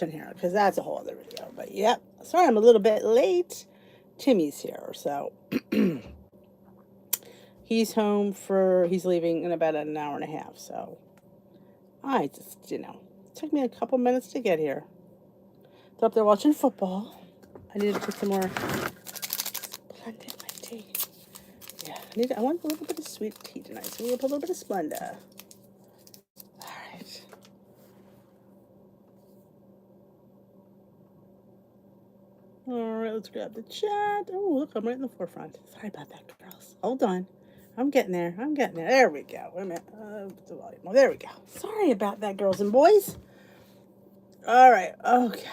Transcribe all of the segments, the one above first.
in here because that's a whole other video. But yep, sorry I'm a little bit late. Timmy's here, so he's leaving in about an hour and a half. So I just, it took me a couple minutes to get here. They're up there watching football. I need to put some more blend in my tea. Yeah, I want a little bit of sweet tea tonight, so we'll put a little bit of Splenda. All right. All right, let's grab the chat. Oh, look, I'm right in the forefront. Sorry about that, girls. Hold on. I'm getting there. There we go. Wait a minute. The volume. Oh, there we go. Sorry about that, girls and boys. All right. Okay.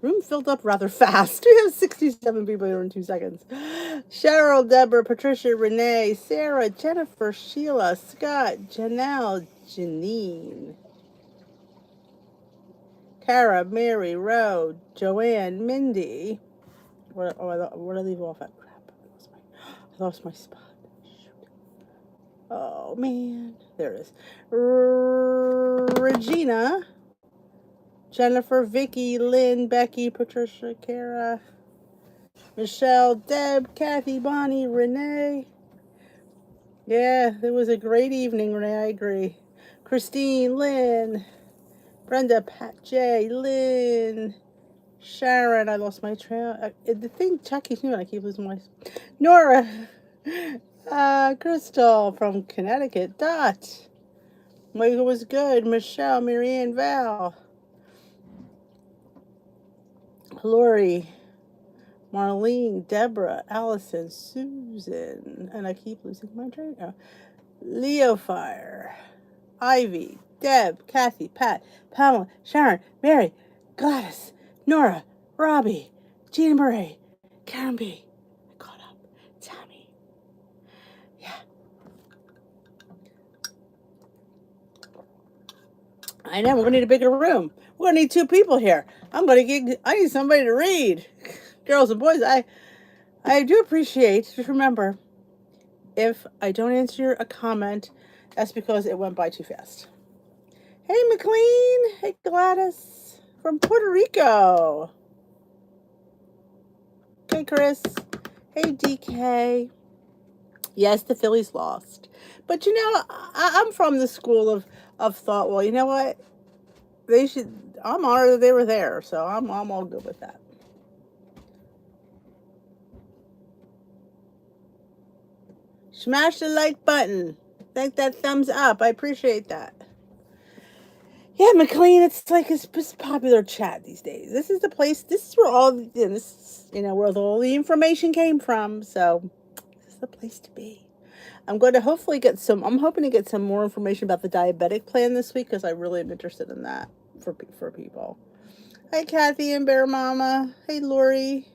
Room filled up rather fast. We have 67 people here in 2 seconds. Cheryl, Deborah, Patricia, Renee, Sarah, Jennifer, Sheila, Scott, Janelle, Janine, Tara, Mary, Ro, Joanne, Mindy. Where did I leave off at? Crap. I lost my spot. Shoot. Oh, man. There it is. Regina, Jennifer, Vicky, Lynn, Becky, Patricia, Kara, Michelle, Deb, Kathy, Bonnie, Renee. Yeah, it was a great evening, Renee. I agree. Christine, Lynn, Brenda, Pat, J, Lynn, Sharon. I lost my trail. The thing, Chucky's new, and I keep losing my. Nora, Crystal from Connecticut. Dot. Michael was good. Michelle, Marianne, Val, Lori, Marlene, Deborah, Allison, Susan, and I keep losing my train now. Leo Fire, Ivy, Deb, Kathy, Pat, Pamela, Sharon, Mary, Gladys, Nora, Robbie, Gina Marie, Karen B. I caught up. Tammy. Yeah. I know, we're gonna need a bigger room. We're gonna need 2 people here. I need somebody to read. Girls and boys, I do appreciate, just remember, if I don't answer a comment, that's because it went by too fast. Hey, McLean. Hey, Gladys from Puerto Rico. Hey, Chris. Hey, DK. Yes, the Phillies lost. But, I'm from the school of thought, well, you know what? I'm honored that they were there, so I'm all good with that. Smash the like button. Thank that thumbs up. I appreciate that. Yeah, McLean, it's like it's popular chat these days. This is the place. This is where where all the information came from. So this is the place to be. I'm hoping to get some more information about the diabetic plan this week because I really am interested in that for people. Hi, Kathy and Bear Mama. Hey, Lori.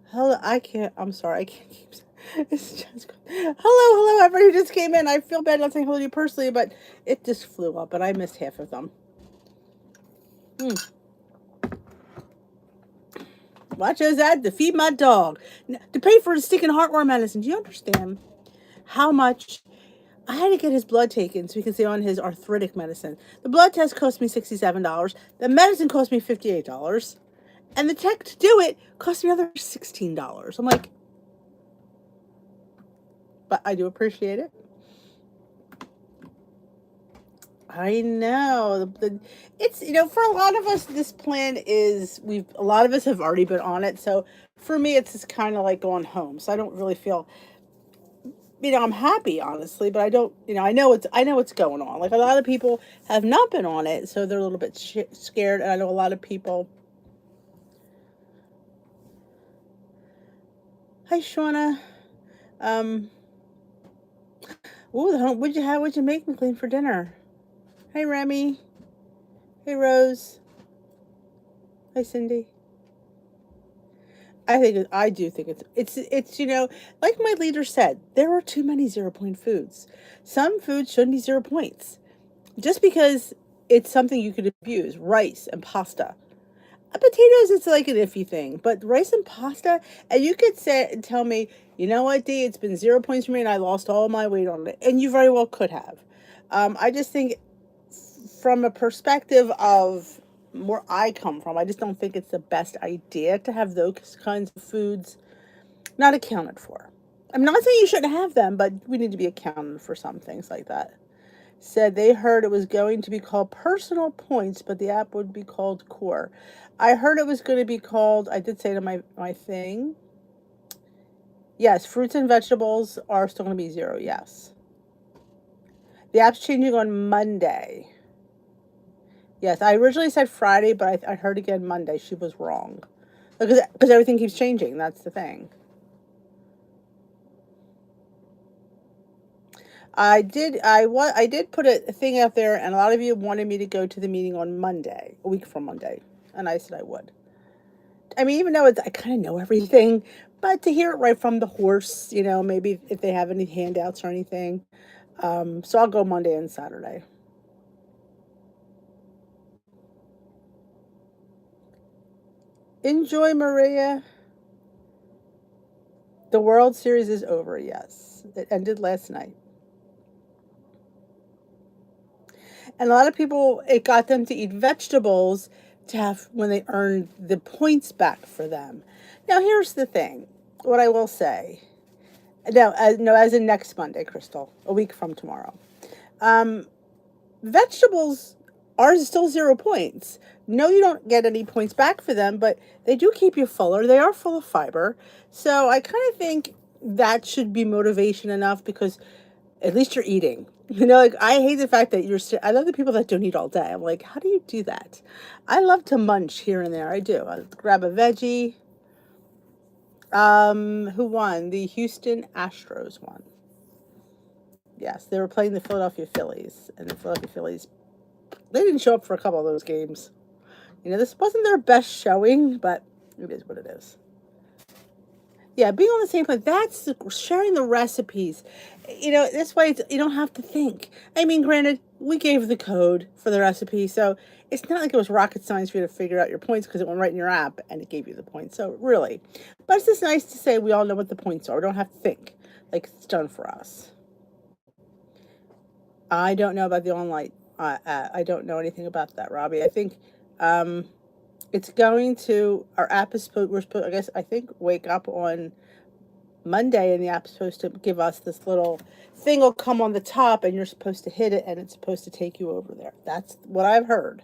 Hello, I'm sorry, I can't keep. It's just, hello, everybody who just came in. I feel bad not saying hello to you personally, but it just flew up, and I missed half of them. Watch those ads to feed my dog, to pay for his sticking heartworm medicine. Do you understand how much? I had to get his blood taken so we can stay on his arthritic medicine. The blood test cost me $67. The medicine cost me $58. And the tech to do it cost me another $16. I'm like, but I do appreciate it. I know. It's, for a lot of us, this plan is, a lot of us have already been on it. So for me, it's just kind of like going home. So I don't really feel, I'm happy, honestly, but I don't, I know what's going on. Like a lot of people have not been on it. So they're a little bit scared. And I know a lot of people. Hi, Shauna. What'd you make, McLean, for dinner? Hey, Remy. Hey, Rose. Hi, Cindy. I do think it's like my leader said, there are too many 0-point foods. Some foods shouldn't be 0 points. Just because it's something you could abuse, rice and pasta. Potatoes, it's like an iffy thing, but rice and pasta, and you could say and tell me, you know what, D, it's been 0 points for me, and I lost all my weight on it, and you very well could have. I just think, from a perspective of where I come from, I just don't think it's the best idea to have those kinds of foods not accounted for. I'm not saying you shouldn't have them, but we need to be accounted for some things like that. Said they heard it was going to be called Personal Points, but the app would be called Core. I heard it was going to be called, I did say to my thing, yes, fruits and vegetables are still going to be 0, yes. The app's changing on Monday. Yes, I originally said Friday, but I heard again Monday. She was wrong. Because everything keeps changing. That's the thing. I did put a thing out there, and a lot of you wanted me to go to the meeting on Monday, a week from Monday, and I said I would. I mean, even though I kind of know everything, but to hear it right from the horse, maybe if they have any handouts or anything. So I'll go Monday and Saturday. Enjoy, Maria. The World Series is over. Yes, it ended last night. And a lot of people, it got them to eat vegetables to have when they earned the points back for them. Now, here's the thing. What I will say. No, no, as in next Monday, Crystal, a week from tomorrow. Um, Vegetables are still 0 points. No, you don't get any points back for them, but they do keep you fuller. They are full of fiber. So I kind of think that should be motivation enough, because at least you're eating. Like, I hate the fact that I love the people that don't eat all day. I'm like, how do you do that? I love to munch here and there. I do. I grab a veggie. Who won? The Houston Astros won. Yes, they were playing the Philadelphia Phillies, and the Philadelphia Phillies, they didn't show up for a couple of those games. This wasn't their best showing, but it is what it is. Yeah, being on the same plane, that's sharing the recipes. This way you don't have to think. I mean, granted, we gave the code for the recipe, so it's not like it was rocket science for you to figure out your points, because it went right in your app and it gave you the points. So really, but it's just nice to say we all know what the points are. We don't have to think. Like, it's done for us. I don't know about the online. I don't know anything about that, Robbie. I think it's going to, our app is supposed, I think, wake up on Monday, and the app's supposed to give us this little thing will come on the top, and you're supposed to hit it, and it's supposed to take you over there. That's what I've heard.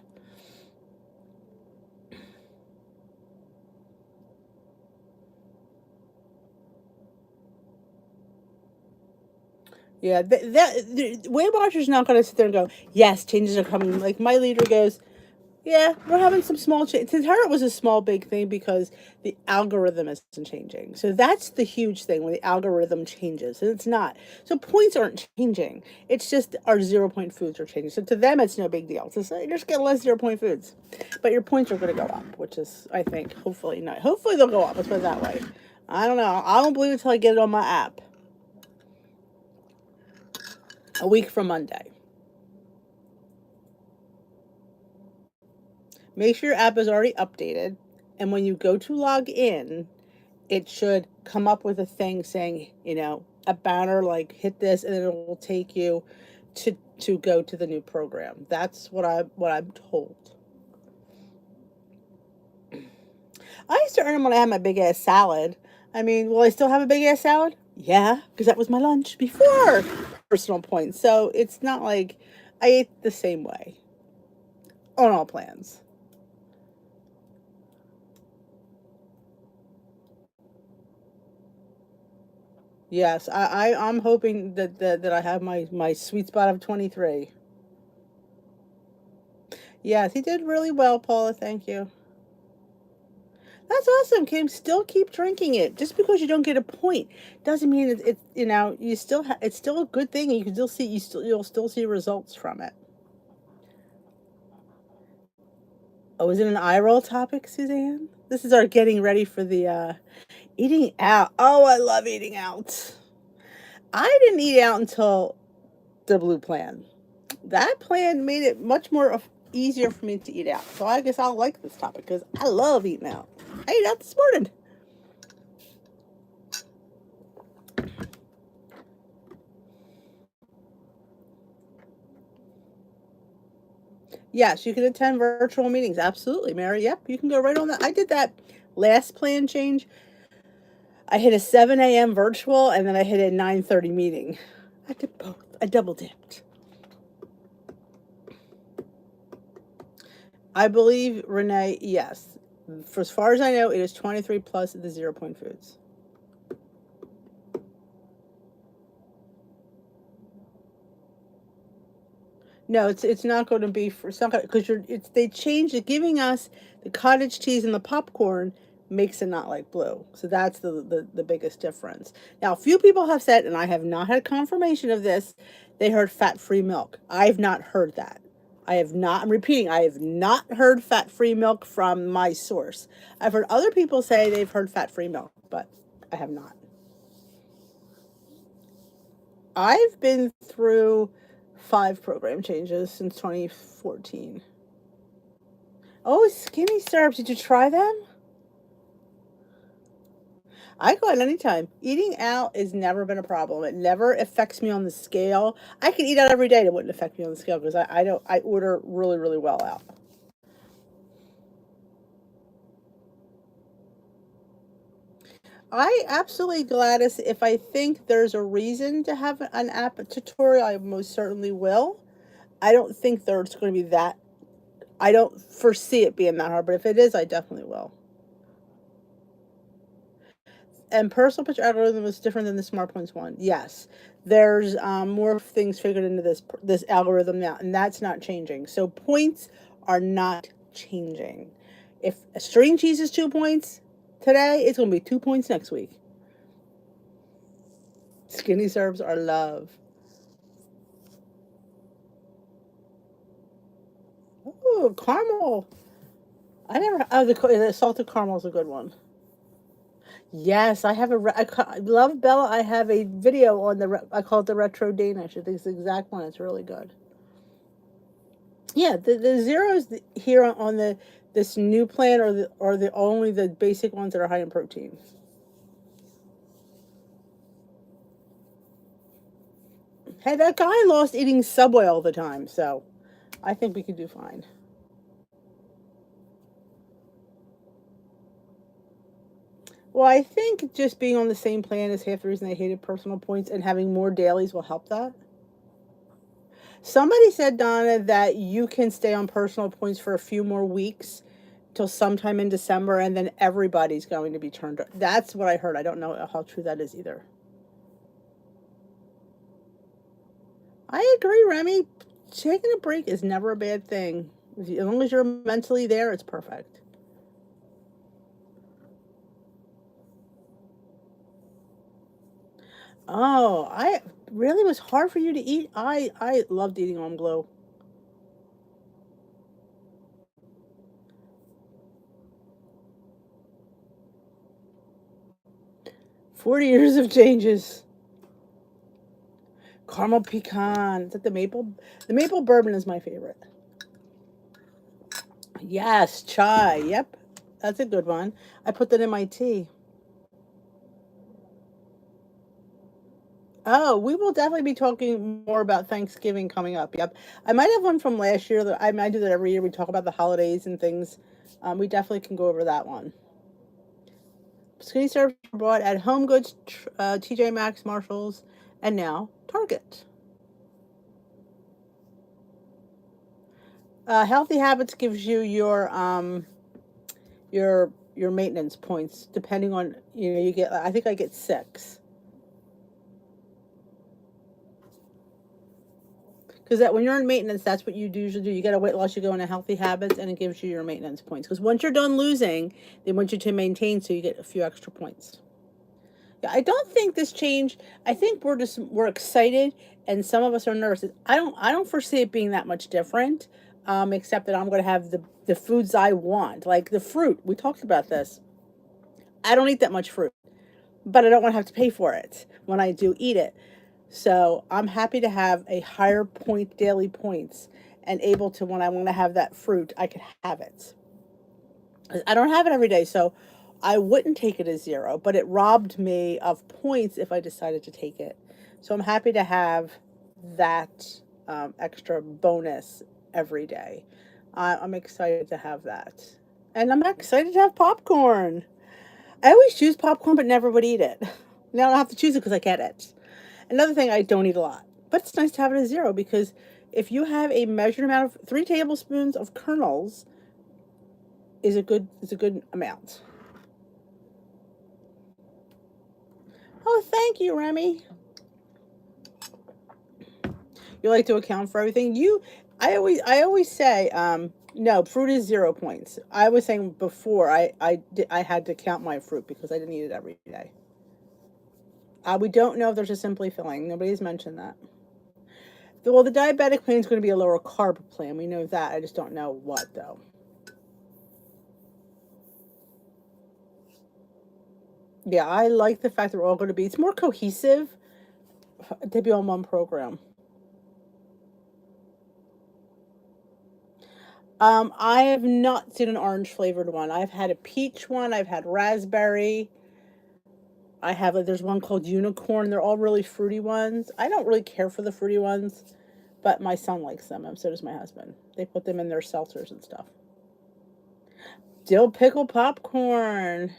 Yeah, the Weight Watchers not going to sit there and go, yes, changes are coming. Like, my leader goes, yeah, we're having some small change. To her, it was a small, big thing because the algorithm isn't changing. So that's the huge thing, when the algorithm changes, and it's not. So points aren't changing. It's just our 0 point foods are changing. So to them, it's no big deal. So you're just getting less 0 point foods, but your points are going to go up, which is, I think, hopefully not. Hopefully they'll go up. Let's put it that way. I don't know. I won't believe it until I get it on my app. A week from Monday. Make sure your app is already updated, and when you go to log in, it should come up with a thing saying, a banner like, hit this, and then it will take you to go to the new program. That's what I'm told. I used to earn them when I had my big ass salad. I mean, will I still have a big ass salad? Yeah, because that was my lunch before Personal Points. So it's not like I ate the same way on all plans. Yes, I'm hoping that I have my sweet spot of 23. Yes, he did really well, Paula. Thank you. That's awesome, Kim. Still keep drinking it. Just because you don't get a point doesn't mean it's you still it's still a good thing. You can still see you'll still see results from it. Oh, is it an eye roll topic, Suzanne? This is our getting ready for the eating out. Oh, I love eating out. I didn't eat out until the blue plan. That plan made it much more easier for me to eat out. So I guess I'll like this topic because I love eating out. I ate out this morning. Yes, you can attend virtual meetings. Absolutely, Mary. Yep, you can go right on that. I did that last plan change. I hit a 7 a.m. virtual and then I hit a 9:30 meeting. I did both. I double dipped. I believe, Renee, yes. For as far as I know, it is 23 plus the 0 point foods. No, it's not going to be for some because they changed it, giving us the cottage cheese and the popcorn makes it not like blue. So that's the biggest difference. Now, a few people have said, and I have not had confirmation of this, they heard fat-free milk. I've not heard that. I have not, I'm repeating, I have not heard fat-free milk from my source. I've heard other people say they've heard fat-free milk, but I have not. I've been through 5 program changes since 2014. Oh, skinny syrups. Did you try them? I go out anytime. Eating out has never been a problem. It never affects me on the scale. I could eat out every day. It wouldn't affect me on the scale because I don't I order really, really well out. I absolutely, Gladys, if I think there's a reason to have an app tutorial, I most certainly will. I don't think there's going to be that. I don't foresee it being that hard, but if it is, I definitely will. And personal picture algorithm is different than the smart points one. Yes, there's more things figured into this algorithm now, and that's not changing. So points are not changing. If a string cheese is 2 points today, it's going to be 2 points next week. Skinny serves are love. Oh, caramel. I never. Oh, the salted caramel is a good one. Yes, I have I love Bella. I have a video on I call it the retro Danish. I think it's the exact one. It's really good. Yeah, the zeros here on the this new plan are the only the basic ones that are high in protein. Hey, that guy lost eating Subway all the time, so I think we could do fine. Well, I think just being on the same plan is half the reason I hated personal points, and having more dailies will help that. Somebody said, Donna, that you can stay on personal points for a few more weeks till sometime in December, and then everybody's going to be turned. That's what I heard. I don't know how true that is either. I agree, Remy. Taking a break is never a bad thing. As long as you're mentally there, it's perfect. Oh, I really was hard for you to eat. I loved eating on glow. 40 years of changes. Caramel pecan. Is that the maple? The maple bourbon is my favorite. Yes, chai. Yep. That's a good one. I put that in my tea. Oh, we will definitely be talking more about Thanksgiving coming up. Yep. I might have one from last year. That I might do that every year. We talk about the holidays and things. We definitely can go over that one. Skinny serves are bought at Home Goods, TJ Maxx, Marshalls, and now Target. Healthy Habits gives you your maintenance points depending on you get. I think I get 6. Because that when you're in maintenance, that's what you usually do. You get a weight loss, you go into healthy habits, and it gives you your maintenance points. Because once you're done losing, they want you to maintain, so you get a few extra points. Yeah, I don't think this change. I think we're excited, and some of us are nervous. I don't foresee it being that much different, except that I'm going to have the foods I want, like the fruit. We talked about this. I don't eat that much fruit, but I don't want to have to pay for it when I do eat it. So I'm happy to have a higher point daily points. and able to, when I want to have that fruit, I can have it. I don't have it every day, so I wouldn't take it as zero, but it robbed me of points if I decided to take it. So I'm happy to have that extra bonus every day. I'm excited to have that. And I'm excited to have popcorn. I always choose popcorn but never would eat it. Now I don't have to choose it because I get it. Another thing, I don't eat a lot, but it's nice to have it as zero because if you have a measured amount of 3 tablespoons of kernels is a good amount. Oh, thank you, Remy. You like to account for everything. I always say, no, fruit is 0 points. I was saying before I had to count my fruit because I didn't eat it every day. We don't know if there's a simply filling. Nobody's mentioned that. Well, the diabetic plan is going to be a lower carb plan. We know that. I just don't know what though. Yeah, I like the fact that we're all going to be. It's more cohesive to be on one program. I have not seen an orange flavored one. I've had a peach one. I've had raspberry. There's one called unicorn. They're all really fruity ones. I don't really care for the fruity ones, but my son likes them, and so does my husband. They put them in their seltzers and stuff. Dill pickle popcorn.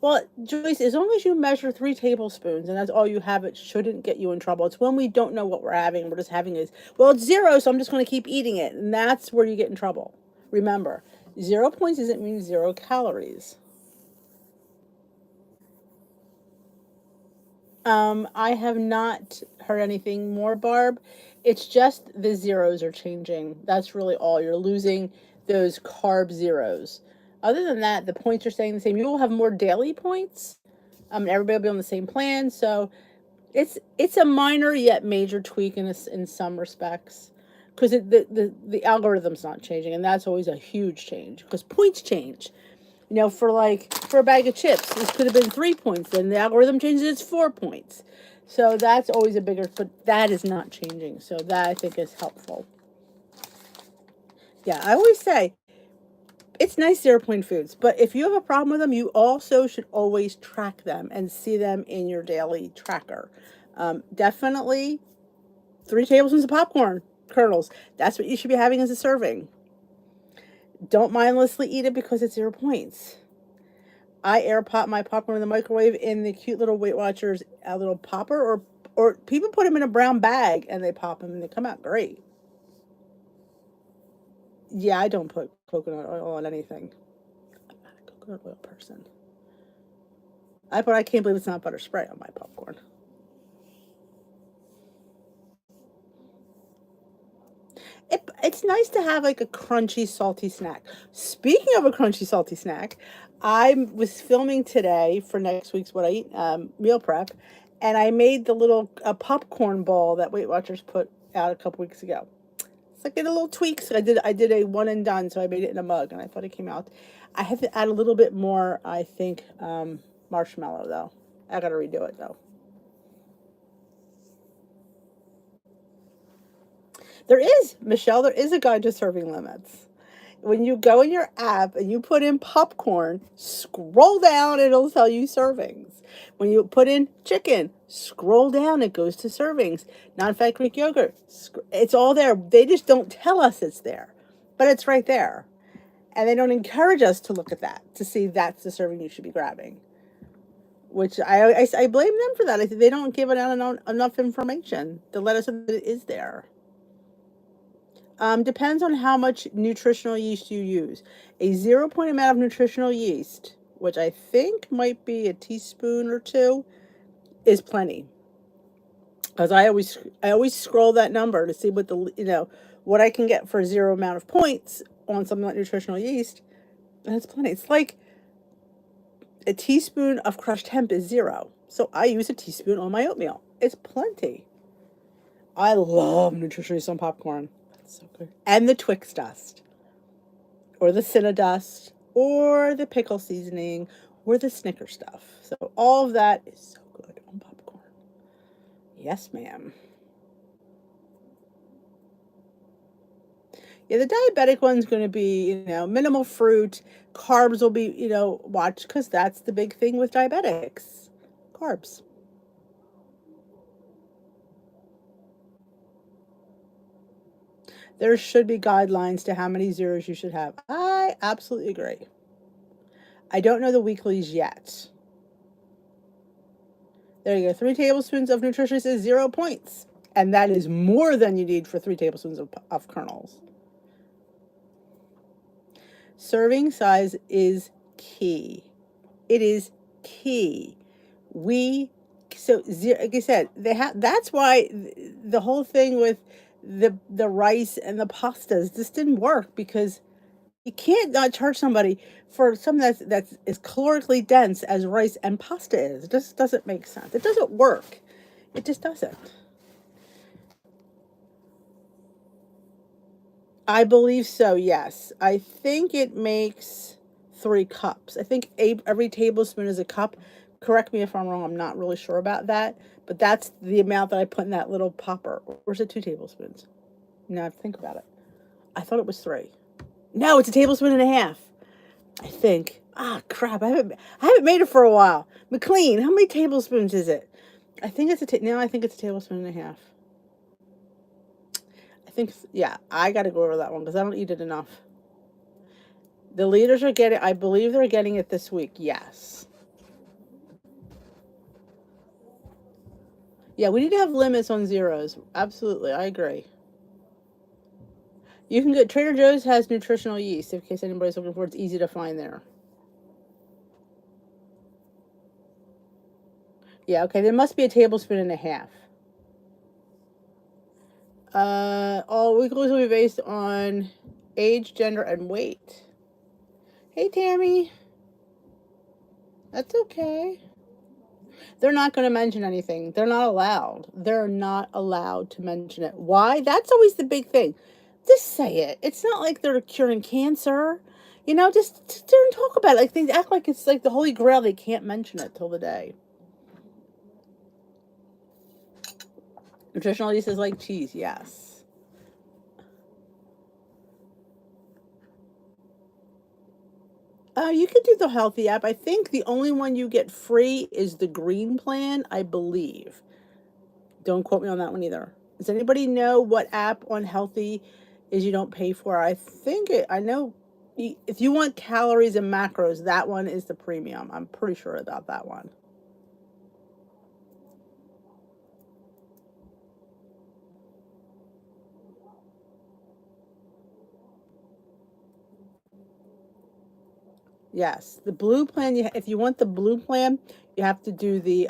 Well, Joyce, as long as you measure 3 tablespoons and that's all you have, it shouldn't get you in trouble. It's when we don't know what we're having. We're just having is, well, it's zero, so I'm just going to keep eating it. And that's where you get in trouble. Remember, 0 points doesn't mean 0 calories. I have not heard anything more, Barb. It's just the zeros are changing. That's really all. You're losing those carb zeros. Other than that, the points are staying the same. You will have more daily points. Everybody will be on the same plan. So it's a minor yet major tweak in some respects because the algorithm's not changing, and that's always a huge change because points change. For a bag of chips, this could have been 3 points. Then the algorithm changes, it's 4 points. So that's always a bigger, but that is not changing. So that I think is helpful. Yeah, I always say it's nice 0 point foods, but if you have a problem with them, you also should always track them and see them in your daily tracker. Definitely 3 tablespoons of popcorn kernels. That's what you should be having as a serving. Don't mindlessly eat it because it's 0 points. I air pop my popcorn in the microwave in the cute little Weight Watchers little popper, or people put them in a brown bag and they pop them and they come out great. Yeah, I don't put coconut oil on anything. I'm not a coconut oil person. I can't believe it's not butter spray on my popcorn. It's nice to have like a crunchy, salty snack. Speaking of a crunchy, salty snack, I was filming today for next week's What I Eat meal prep, and I made the little popcorn ball that Weight Watchers put out a couple weeks ago. It's like a little tweaks. I did a one and done, so I made it in a mug, and I thought it came out. I have to add a little bit more, I think, marshmallow though. I got to redo it though. There is, Michelle, there is a guide to serving limits. When you go in your app and you put in popcorn, scroll down, it'll tell you servings. When you put in chicken, scroll down, it goes to servings. Non-fat Greek yogurt, it's all there. They just don't tell us it's there, but it's right there. And they don't encourage us to look at that, to see that's the serving you should be grabbing. Which I blame them for that. I think they don't give it out enough information to let us know that it is there. Depends on how much nutritional yeast you use. A 0 point amount of nutritional yeast, which I think might be a teaspoon or two, is plenty. Because I always scroll that number to see what I can get for 0 amount of points on something like nutritional yeast, and it's plenty. It's like a teaspoon of crushed hemp is zero, so I use a teaspoon on my oatmeal. It's plenty. I love nutritional yeast on popcorn. That's so good. And the Twix dust, or the Cinna dust, or the pickle seasoning, or the Snicker stuff. So all of that is so good on popcorn. Yes, ma'am. Yeah, the diabetic one's going to be, minimal fruit. Carbs will be, watch, because that's the big thing with diabetics. Carbs. There should be guidelines to how many zeros you should have. I absolutely agree. I don't know the weeklies yet. There you go. 3 tablespoons of nutritious is 0 points. And that is more than you need for 3 tablespoons of kernels. Serving size is key. It is key. Like I said, that's why the whole thing with the rice and the pastas just didn't work, because you can't not charge somebody for something that's as calorically dense as rice and pasta is. It just doesn't make sense. It doesn't work. It just doesn't. I believe so, yes. I think it makes 3 cups. I think every tablespoon is a cup. Correct me if I'm wrong. I'm not really sure about that. But that's the amount that I put in that little popper. Or is it 2 tablespoons? Now I have to think about it. I thought it was 3. No, it's a tablespoon and a half. I think. Ah, crap. I haven't made it for a while. McLean, how many tablespoons is it? I think it's now I think it's a tablespoon and a half. I think, yeah, I got to go over that one because I don't eat it enough. The leaders are getting, I believe they're getting it this week. Yes. Yeah, we need to have limits on zeros. Absolutely. I agree. You can get, Trader Joe's has nutritional yeast in case anybody's looking for it. It's easy to find there. Yeah, okay. There must be a tablespoon and a half. All weeklies will be based on age, gender, and weight. Hey, Tammy. That's okay. They're not going to mention anything. They're not allowed. They're not allowed to mention it. Why? That's always the big thing. Just say it. It's not like they're curing cancer. Just don't talk about it. Like, they act like it's like the Holy Grail. They can't mention it till the day. Nutritional yeast is like cheese. Yes. You could do the healthy app. I think the only one you get free is the green plan, I believe. Don't quote me on that one either. Does anybody know what app on healthy is you don't pay for? I know if you want calories and macros, that one is the premium. I'm pretty sure about that one. Yes, the blue plan. If you want the blue plan, you have to do the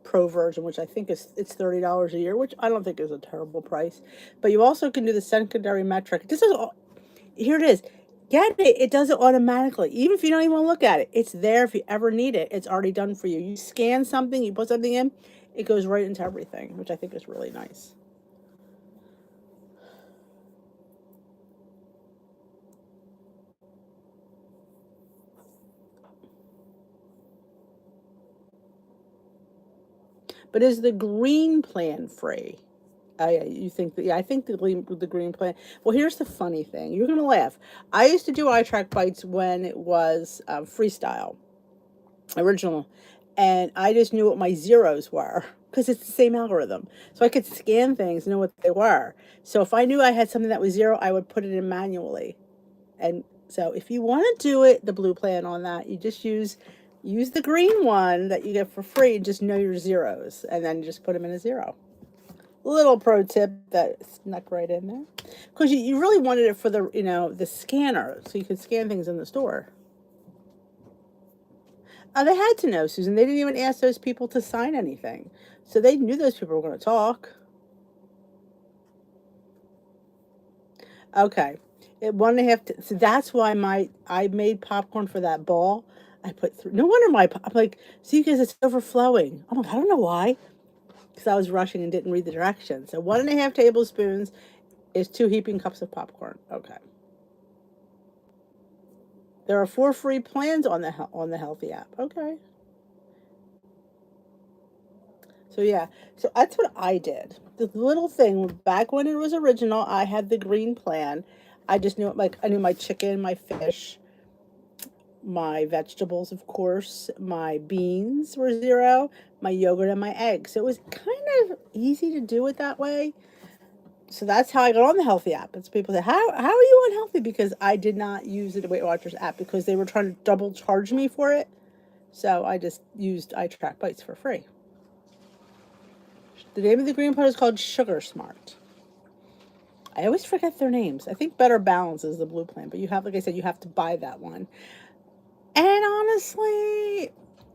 pro version, which I think it's $30 a year, which I don't think is a terrible price. But you also can do the secondary metric. Here it is. Get it. It does it automatically. Even if you don't even look at it, it's there if you ever need it. It's already done for you. You scan something, you put something in, it goes right into everything, which I think is really nice. But is the green plan free? Oh yeah, you think that? Yeah, I think the green plan. Well, here's the funny thing. You're gonna laugh. I used to do eye track bites when it was freestyle original, and I just knew what my zeros were because it's the same algorithm. So I could scan things, know what they were. So if I knew I had something that was zero, I would put it in manually. And so if you want to do it, the blue plan on that, you just use the green one that you get for free. Just know your zeros, and then you just put them in a zero. Little pro tip that snuck right in there, because you really wanted it for the scanner, so you could scan things in the store. They had to know, Susan. They didn't even ask those people to sign anything, so they knew those people were going to talk. Okay, it 1.5. So that's why I made popcorn for that ball. I put through. No wonder I'm like, see, because it's overflowing. I'm like, I don't know why, because I was rushing and didn't read the directions. So 1.5 tablespoons is 2 heaping cups of popcorn. Okay. There are 4 free plans on the healthy app. Okay. So yeah, so that's what I did. The little thing back when it was original, I had the green plan. I just knew, like, I knew my chicken, my fish, my vegetables, of course, my beans were zero, my yogurt, and my eggs. So it was kind of easy to do it that way. So that's how I got on the healthy app. It's people say, how are you unhealthy? Because I did not use the Weight Watchers app because they were trying to double charge me for it. So I just used iTrack Bites for free. The name of the green pod is called Sugar Smart. I always forget their names. I think Better Balance is the blue plan, but you have, like I said, you have to buy that one. And honestly,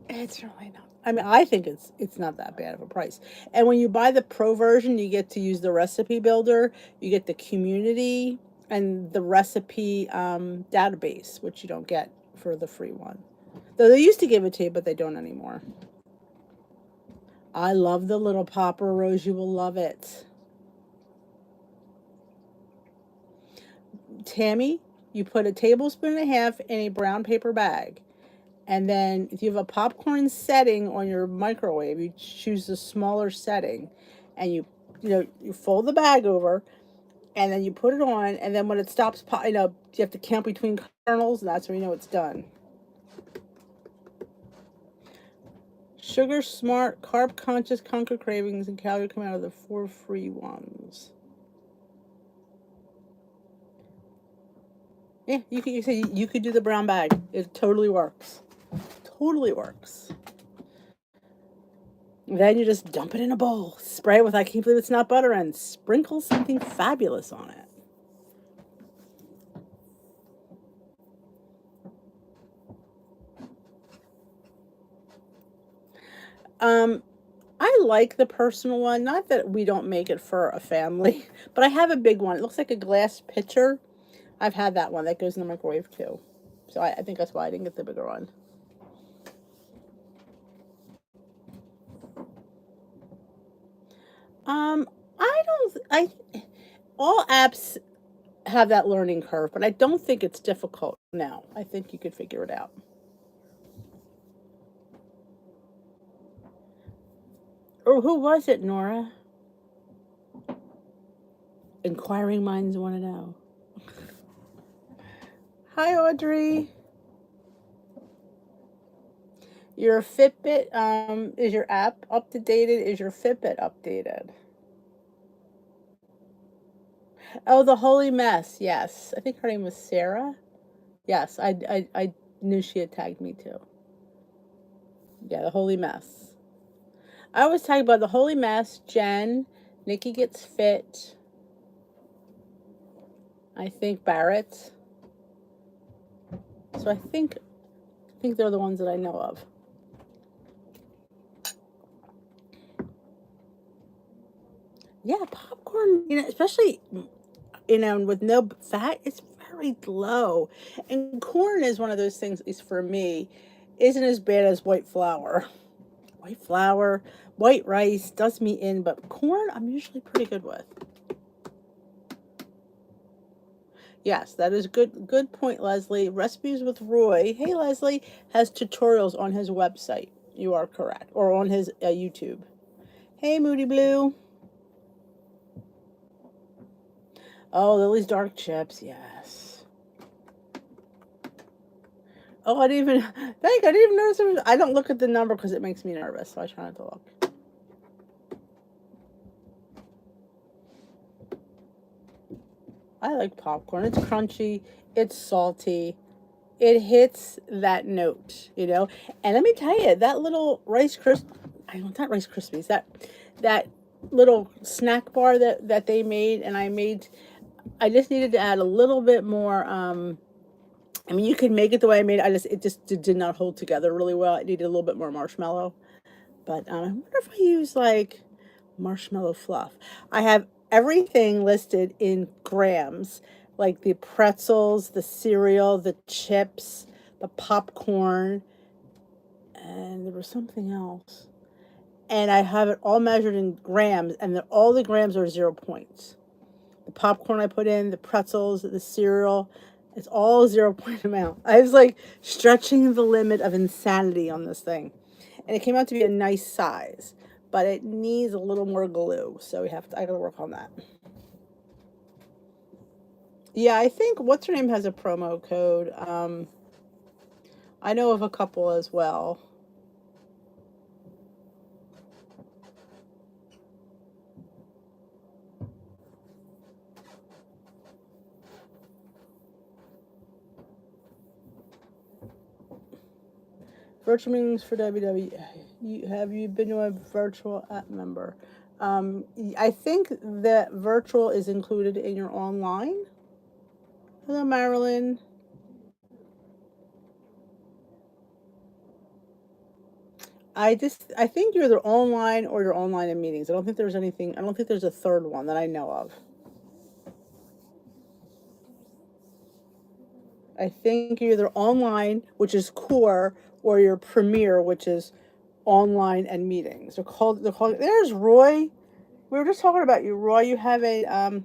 it's really not. I mean, I think it's not that bad of a price. And when you buy the pro version, you get to use the recipe builder, you get the community, and the recipe database, which you don't get for the free one. Though they used to give it to you, but they don't anymore. I love the little popper, Rose. You will love it. Tammy, you put a tablespoon and a half in a brown paper bag. And then if you have a popcorn setting on your microwave, you choose the smaller setting and you fold the bag over and then you put it on, and then when it stops, you have to count between kernels, and that's when you know it's done. Sugar smart, carb conscious, conquer cravings, and calorie come out of the 4 free ones. Yeah, you could do the brown bag. It totally works. Totally works. Then you just dump it in a bowl, spray it with, I can't believe it's not butter, and sprinkle something fabulous on it. Um, I like the personal one. Not that we don't make it for a family, but I have a big one. It looks like a glass pitcher. I've had that one that goes in the microwave too. So I think that's why I didn't get the bigger one. Um, I don't. I All apps have that learning curve, but I don't think it's difficult now. I think you could figure it out. Or who was it, Nora? Inquiring minds want to know. Hi, Audrey. Your Fitbit, is your app up to date? Is your Fitbit updated? Oh, the Holy Mess. Yes, I think her name was Sarah. Yes, I knew she had tagged me too. Yeah, the Holy Mess. I was talking about the Holy Mess. Jen, Nikki Gets Fit. I think Barrett. So I think they're the ones that I know of. Yeah, popcorn. Especially with no fat, it's very low. And corn is one of those things, at least for me, isn't as bad as white flour. White flour, white rice does me in, but corn I'm usually pretty good with. Yes, that is good point, Leslie. Recipes with Roy. Hey, Leslie has tutorials on his website. You are correct, or on his YouTube. Hey, Moody Blue. Oh, Lily's dark chips. Yes. Oh, I didn't even think. I didn't even notice. I don't look at the number because it makes me nervous, so I try not to look. I like popcorn. It's crunchy. It's salty. It hits that note. And let me tell you, that little I don't not Rice Krispies. That little snack bar that they made, and I just needed to add a little bit more. I mean, you could make it the way I made it. It just did not hold together really well. It needed a little bit more marshmallow. But I wonder if I use like marshmallow fluff. I have everything listed in grams, like the pretzels, the cereal, the chips, the popcorn, and there was something else. And I have it all measured in grams, and all the grams are 0 points. The popcorn I put in, the pretzels, the cereal, it's all 0 point amount. I was like stretching the limit of insanity on this thing. And it came out to be a nice size, but it needs a little more glue. So I gotta work on that. Yeah, I think what's her name has a promo code. I know of a couple as well. Virtual meetings for WW. Have you been to a virtual app member? I think that virtual is included in your online. Hello, Marilyn. I think you're either online or you're online in meetings. I don't think there's anything. I don't think there's a third one that I know of. I think you're either online, which is core, or your premier, which is online and meetings. They're called. There's Roy. We were just talking about you, Roy. You have a we're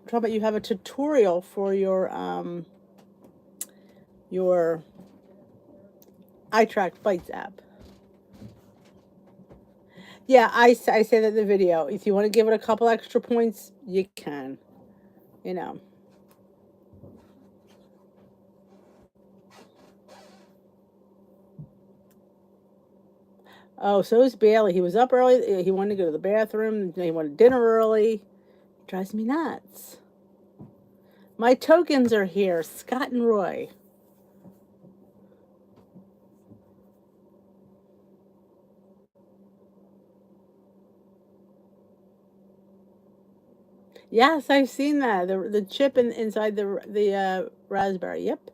talking about you have a tutorial for your iTrack Bites app. Yeah, I say that in the video. If you want to give it a couple extra points, you can. You know. Oh, so is Bailey. He was up early. He wanted to go to the bathroom. He wanted dinner early. Drives me nuts. My tokens are here, Scott and Roy. Yes, I've seen that. The chip inside the raspberry. Yep.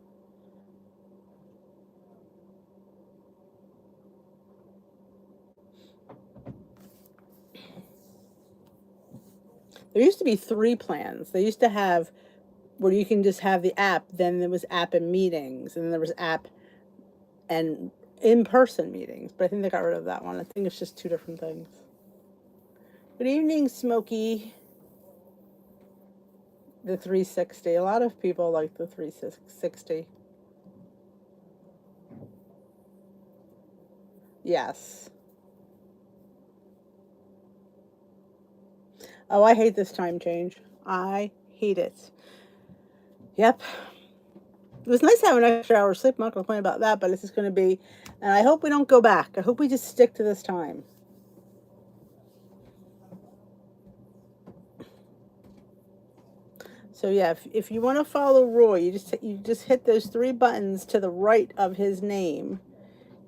There used to be three plans. They used to have where you can just have the app. Then there was app and meetings, and then there was app and in-person meetings. But I think they got rid of that one. I think it's just two different things. Good evening, Smokey. The 360. A lot of people like the 360. Yes. Oh, I hate this time change. I hate it. Yep. It was nice having an extra hour of sleep. I'm not going to complain about that, but it's just going to be, and I hope we don't go back. I hope we just stick to this time. So yeah, if you want to follow Roy, you just hit those three buttons to the right of his name,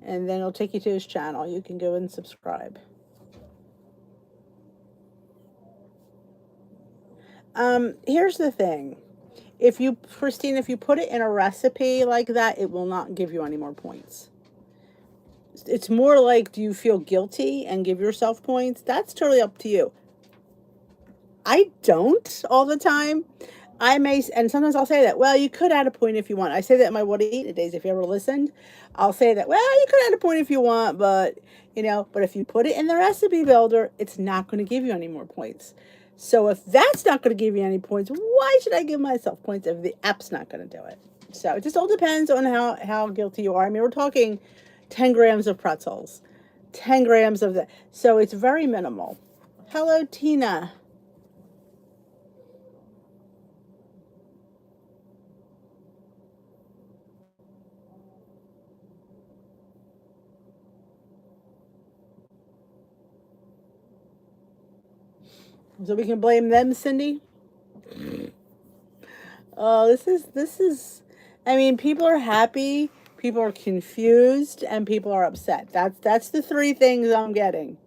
and then it'll take you to his channel. You can go and subscribe. Here's the thing. If you, Christine, if you put it in a recipe like that, it will not give you any more points. It's more like, do you feel guilty and give yourself points? That's totally up to you. I don't all the time. I may, and sometimes I'll say that, well, you could add a point if you want. I say that in my What to Eat days. If you ever listened, I'll say that, well, you could add a point if you want, but if you put it in the recipe builder, it's not going to give you any more points. So if that's not going to give you any points, why should I give myself points if the app's not going to do it? So it just all depends on how guilty you are. I mean, we're talking 10 grams of pretzels, 10 grams of that. So it's very minimal. Hello, Tina. So we can blame them, Cindy. Oh, this is. I mean, people are happy, people are confused, and people are upset. That's the three things I'm getting,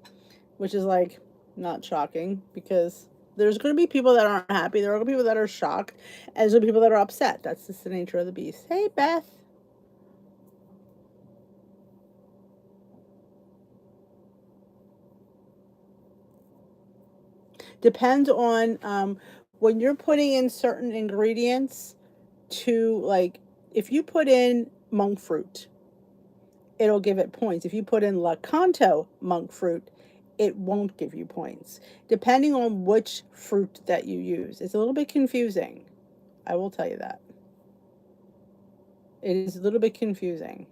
which is like not shocking because there's going to be people that aren't happy. There are going to be people that are shocked, and there's going to be people that are upset. That's just the nature of the beast. Hey, Beth. Depends on when you're putting in certain ingredients to like if you put in monk fruit, it'll give it points. If you put in Lakanto monk fruit, it won't give you points. Depending on which fruit that you use. It's a little bit confusing. I will tell you that. It is a little bit confusing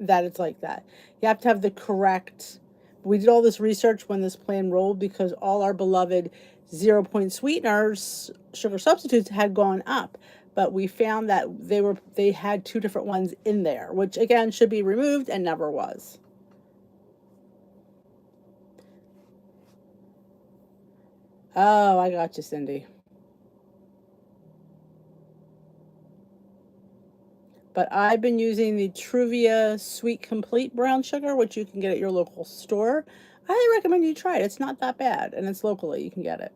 that it's like that. You have to have the correct. We did all this research when this plan rolled because all our beloved 0 point sweeteners, sugar substitutes, had gone up. but we found that they had two different ones in there, which again should be removed and never was. Oh, I got you, Cindy. But I've been using the Truvia Sweet Complete brown sugar, which you can get at your local store. I highly recommend you try it. It's not that bad, and it's locally. You can get it.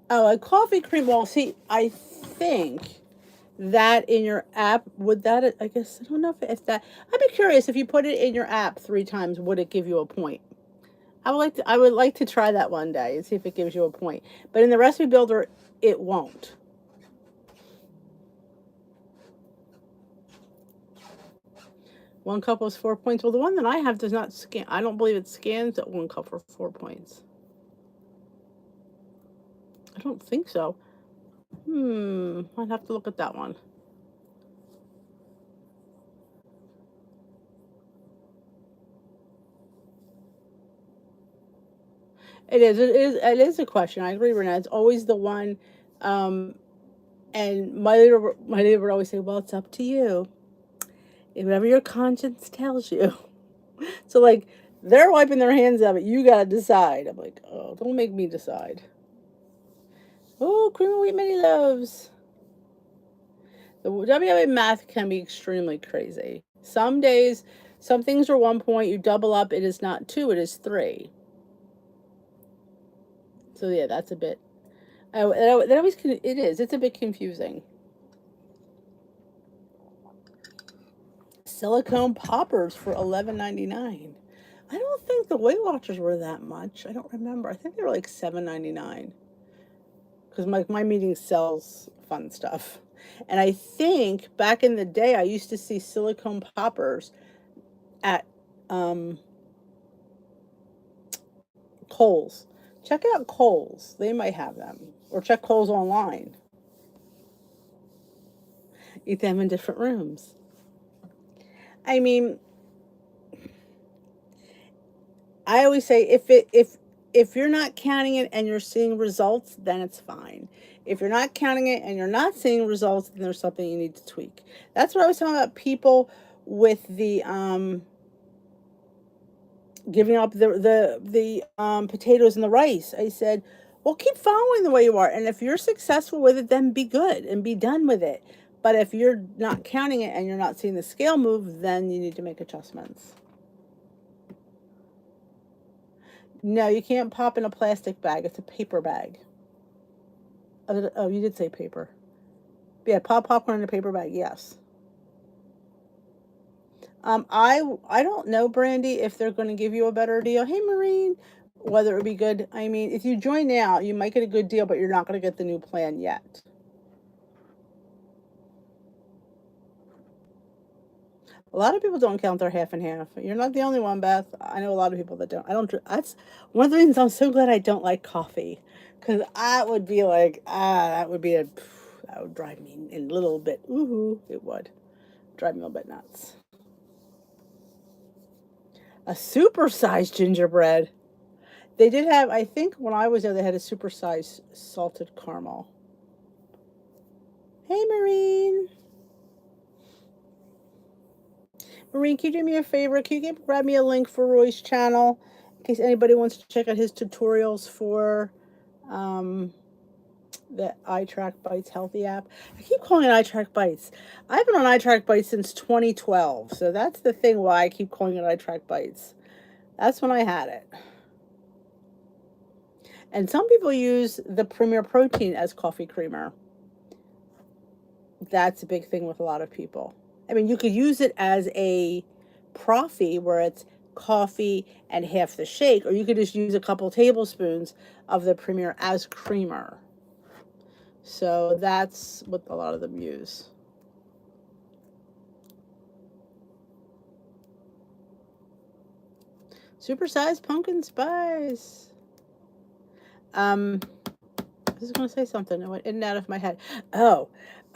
Oh, a coffee cream. Well, see, I think that in your app, would that, I guess, I don't know if that, I'd be curious if you put it in your app 3 times, would it give you a point? I would like to try that one day and see if it gives you a point. But in the recipe builder, it won't. One cup was 4 points. Well, the one that I have does not scan. I don't believe it scans at 1 cup for 4 points. I don't think so. I'd have to look at that one. It is a question. I agree, Renee. It's always the one, um, and my neighbor would always say, "Well, it's up to you. Whatever your conscience tells you." So like they're wiping their hands of it. You gotta decide. I'm like, oh, don't make me decide. Oh, cream of wheat mini loaves. The WA math can be extremely crazy. Some days, some things are 1 point. You double up, it is not 2, it is 3. So yeah, that's a bit. That always it is. It's a bit confusing. Silicone poppers for $11.99. I don't think the Weight Watchers were that much. I don't remember. I think they were like $7.99. Because my meeting sells fun stuff. And I think back in the day, I used to see silicone poppers at um, Kohl's. Check out Kohl's. They might have them. Or check Kohl's online. Eat them in different rooms. I mean, I always say if you're not counting it and you're seeing results, then it's fine. If you're not counting it and you're not seeing results, then there's something you need to tweak. That's what I was talking about people with the giving up the potatoes and the rice. I said, well, keep following the way you are, and if you're successful with it, then be good and be done with it. But if you're not counting it and you're not seeing the scale move, then you need to make adjustments. No, you can't pop in a plastic bag. It's a paper bag. Oh, you did say paper. Yeah, pop popcorn in a paper bag. Yes. I don't know, Brandy, if they're going to give you a better deal. Hey, Maureen, whether it would be good. I mean, if you join now, you might get a good deal, but you're not going to get the new plan yet. A lot of people don't count their half and half. You're not the only one, Beth. I know a lot of people that don't. I don't. That's one of the reasons I'm so glad I don't like coffee, because I would be like, that would be that would drive me a little bit. Ooh, it would drive me a little bit nuts. A supersized gingerbread. They did have, I think when I was there, they had a supersized salted caramel. Hey, Maureen. Maureen, can you do me a favor? Can you grab me a link for Roy's channel in case anybody wants to check out his tutorials for um, the iTrack Bites Healthy app? I keep calling it iTrack Bites. I've been on iTrack Bites since 2012, so that's the thing why I keep calling it iTrack Bites. That's when I had it. And some people use the Premier Protein as coffee creamer. That's a big thing with a lot of people. I mean, you could use it as a proffee where it's coffee and half the shake, or you could just use a couple tablespoons of the Premier as creamer. So that's what a lot of them use. Supersized pumpkin spice. I was going to say something. It went in and out of my head. Oh,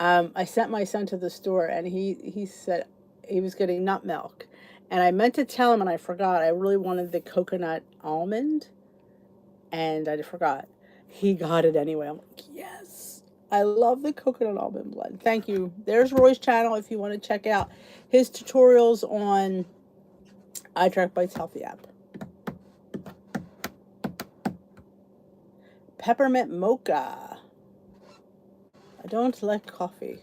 I sent my son to the store, and he said he was getting nut milk, and I meant to tell him, and I forgot. I really wanted the coconut almond, and I forgot. He got it anyway. I'm like, yes. I love the coconut almond blend. Thank you. There's Roy's channel if you want to check out his tutorials on iTrack Bites Healthy app. Peppermint mocha. I don't like coffee.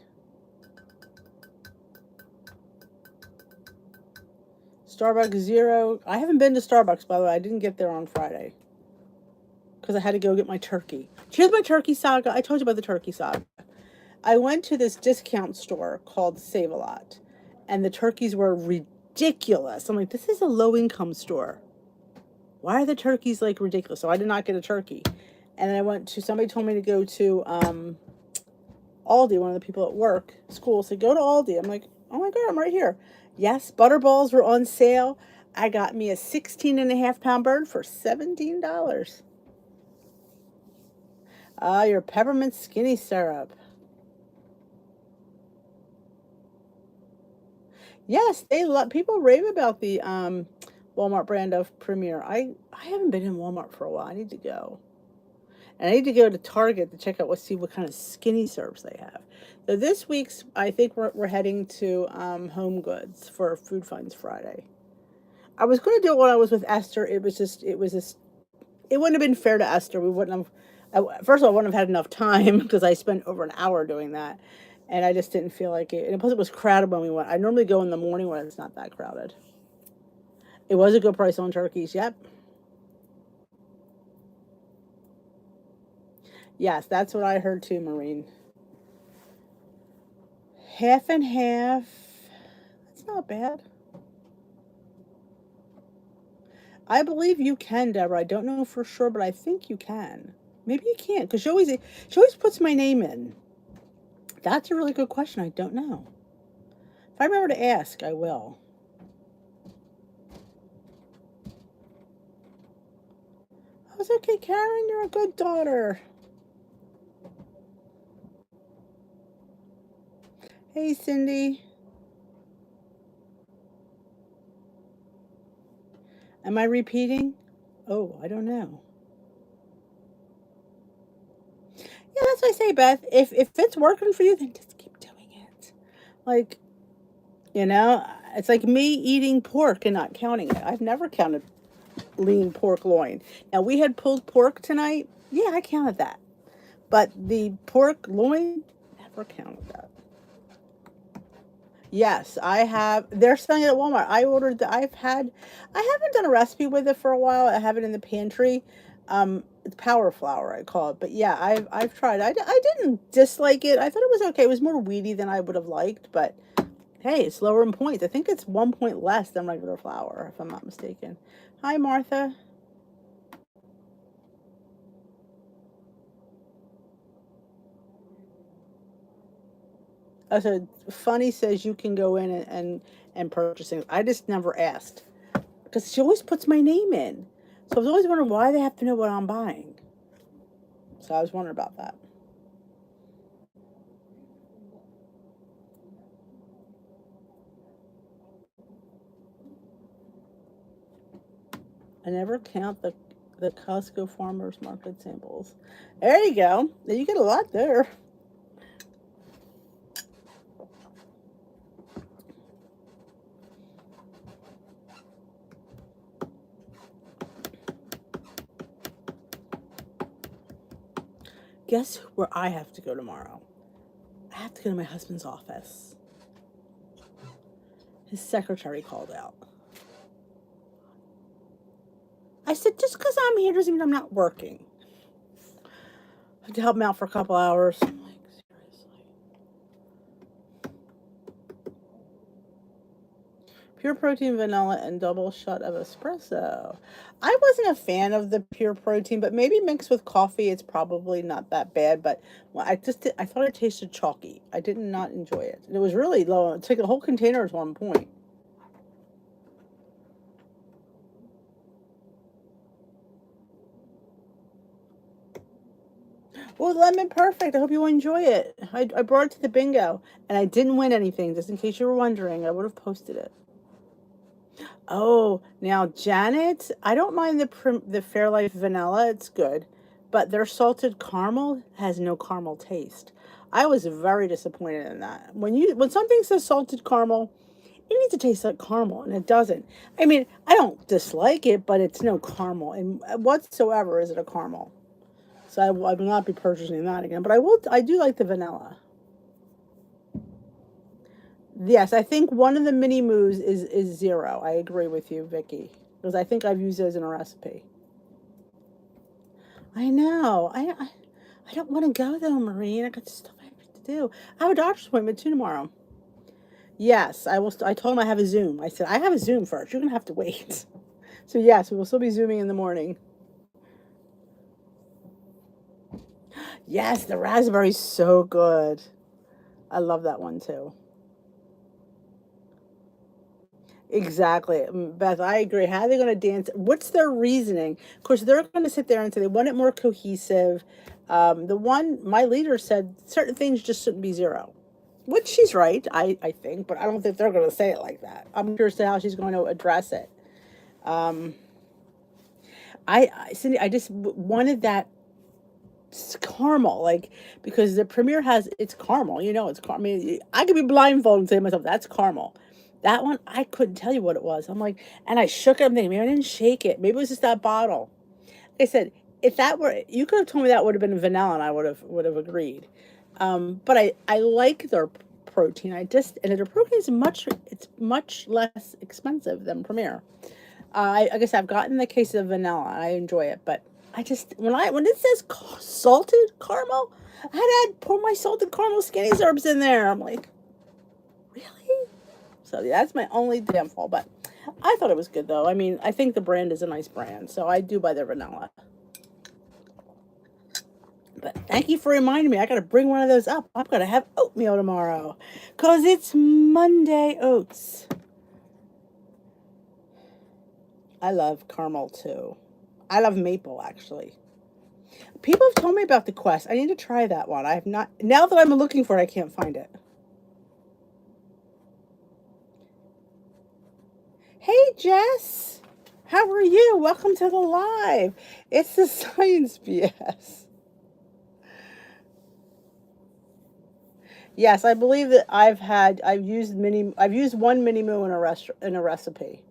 Starbucks Zero. I haven't been to Starbucks, by the way. I didn't get there on Friday because I had to go get my turkey. Here's my turkey saga. I told you about the turkey saga. I went to this discount store called Save a Lot, and the turkeys were ridiculous. I'm like, this is a low-income store. Why are the turkeys like ridiculous? So I did not get a turkey. And then I went to, somebody told me to go to Aldi. One of the people at work, school, said, go to Aldi. I'm like, oh my God, I'm right here. Yes, butterballs were on sale. I got me a 16.5-pound bird for $17. Your peppermint skinny syrup. Yes, they love, people rave about the Walmart brand of Premier. I haven't been in Walmart for a while. I need to go. And I need to go to Target to check out see what kind of skinny syrups they have. So this week's, I think we're heading to Home Goods for Food Finds Friday. I was going to do it when I was with Esther. It wouldn't have been fair to Esther. We wouldn't have, first of all, I wouldn't have had enough time because I spent over an hour doing that. And I just didn't feel like it. And plus it was crowded when we went. I normally go in the morning when it's not that crowded. It was a good price on turkeys. Yep. Yes, that's what I heard too, Maureen. Half and half. That's not bad. I believe you can, Deborah. I don't know for sure, but I think you can. Maybe you can't, because she always puts my name in. That's a really good question. I don't know. If I remember to ask, I will. Oh, it's okay, Karen. You're a good daughter. Hey, Cindy. Am I repeating? Oh, I don't know. Yeah, that's what I say, Beth. If it's working for you, then just keep doing it. Like, it's like me eating pork and not counting it. I've never counted lean pork loin. Now, we had pulled pork tonight. Yeah, I counted that. But the pork loin, never counted that. Yes, I have. They're selling it at Walmart. I haven't done a recipe with it for a while. I have it in the pantry. It's power flour, I call it. But yeah, I've tried. I didn't dislike it. I thought it was okay. It was more weedy than I would have liked, but hey, it's lower in points. I think it's 1 point less than regular flour, if I'm not mistaken. Hi, Martha. So Funny says you can go in and purchase things. I just never asked because she always puts my name in. So I was always wondering why they have to know what I'm buying. So I was wondering about that. I never count the Costco farmers market samples. There you go. You get a lot there. Guess where I have to go tomorrow? I have to go to my husband's office. His secretary called out. I said, just because I'm here doesn't mean I'm not working. I had to help him out for a couple hours. I'm like, seriously. Pure protein, vanilla, and double shot of espresso. I wasn't a fan of the pure protein, but maybe mixed with coffee, it's probably not that bad. But I thought it tasted chalky. I did not enjoy it. It was really low. It took a whole container at one point. Oh, lemon perfect. I hope you enjoy it. I brought it to the bingo, and I didn't win anything, just in case you were wondering. I would have posted it. Oh, now Janet, I don't mind the Fairlife vanilla. It's good. but their salted caramel has no caramel taste. I was very disappointed in that. When something says salted caramel, it needs to taste like caramel, and it doesn't. I mean, I don't dislike it, but it's no caramel, and whatsoever is it a caramel. So I will not be purchasing that again. But I will. I do like the vanilla. Yes, I think one of the mini moos is zero. I agree with you, Vicky, because I think I've used those in a recipe. I know. I don't want to go though, Maureen. I got stuff I have to do. I have a doctor's appointment too tomorrow. Yes, I will. I told him I have a Zoom. I said I have a Zoom first. You're gonna have to wait. So yes, we will still be zooming in the morning. Yes, the raspberry's so good. I love that one too. Exactly. Beth, I agree. How are they going to dance? What's their reasoning? Of course, they're going to sit there and say they want it more cohesive. My leader said certain things just shouldn't be zero, which she's right, I think, but I don't think they're going to say it like that. I'm curious to how she's going to address it. Um, Cindy, I just wanted that caramel, like, because the premiere has it's caramel. It's caramel. I mean, I could be blindfolded and say to myself, "That's caramel." That one, I couldn't tell you what it was. I'm like, and I shook it. I'm thinking, maybe I didn't shake it. Maybe it was just that bottle. Like I said, if that were, you could have told me that would have been vanilla, and I would have agreed. But I like their protein. And their protein is much less expensive than Premier. I guess I've gotten the case of vanilla. I enjoy it, but I just when it says salted caramel, I had to pour my salted caramel skinny syrups in there. I'm like, really? So yeah, that's my only downfall. But I thought it was good though. I mean, I think the brand is a nice brand, so I do buy their vanilla. But thank you for reminding me. I got to bring one of those up. I'm gonna have oatmeal tomorrow, cause it's Monday oats. I love caramel too. I love maple actually. People have told me about the Quest. I need to try that one. I have not. Now that I'm looking for it, I can't find it. Hey, Jess. How are you? Welcome to the live. It's the Science BS. Yes, I believe that I've used one mini moo in a recipe.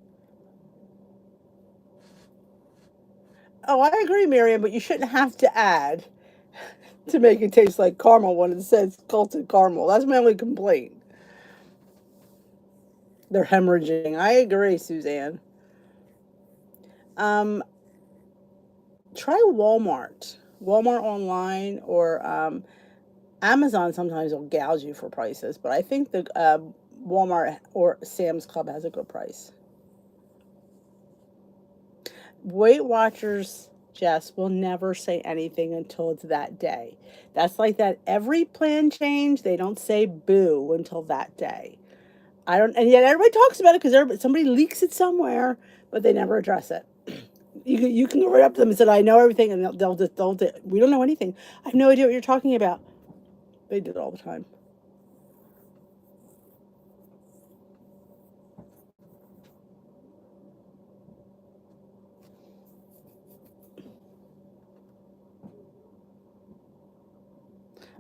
Oh, I agree, Miriam, but you shouldn't have to add to make it taste like caramel when it says salted caramel. That's my only complaint. They're hemorrhaging. I agree, Suzanne. Um, Try Walmart. Walmart online or Amazon sometimes will gouge you for prices, but I think the Walmart or Sam's Club has a good price. Weight Watchers, Jess, will never say anything until it's that day. That's like that every plan change, they don't say boo until that day. I don't, and yet everybody talks about it because somebody leaks it somewhere, but they never address it. You can go right up to them and say, "I know everything," and they'll we don't know anything. I have no idea what you're talking about. They do it all the time.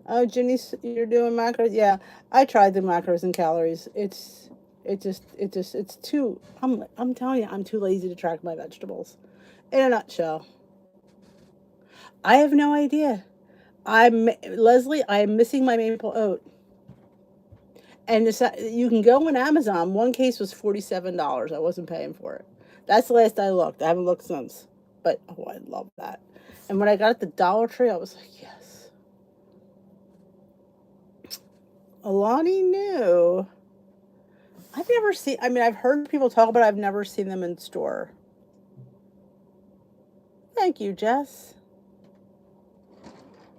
Oh, Jenny, you're doing macros. Yeah, I tried the macros and calories. It's too. I'm telling you, I'm too lazy to track my vegetables. In a nutshell, I have no idea. I'm Leslie. I am missing my maple oat, and you can go on Amazon. One case was $47. I wasn't paying for it. That's the last I looked. I haven't looked since. But oh, I love that. And when I got at the Dollar Tree, I was like, yes. Alani knew. I've never seen. I mean, I've heard people talk about it. I've never seen them in store. Thank you, Jess.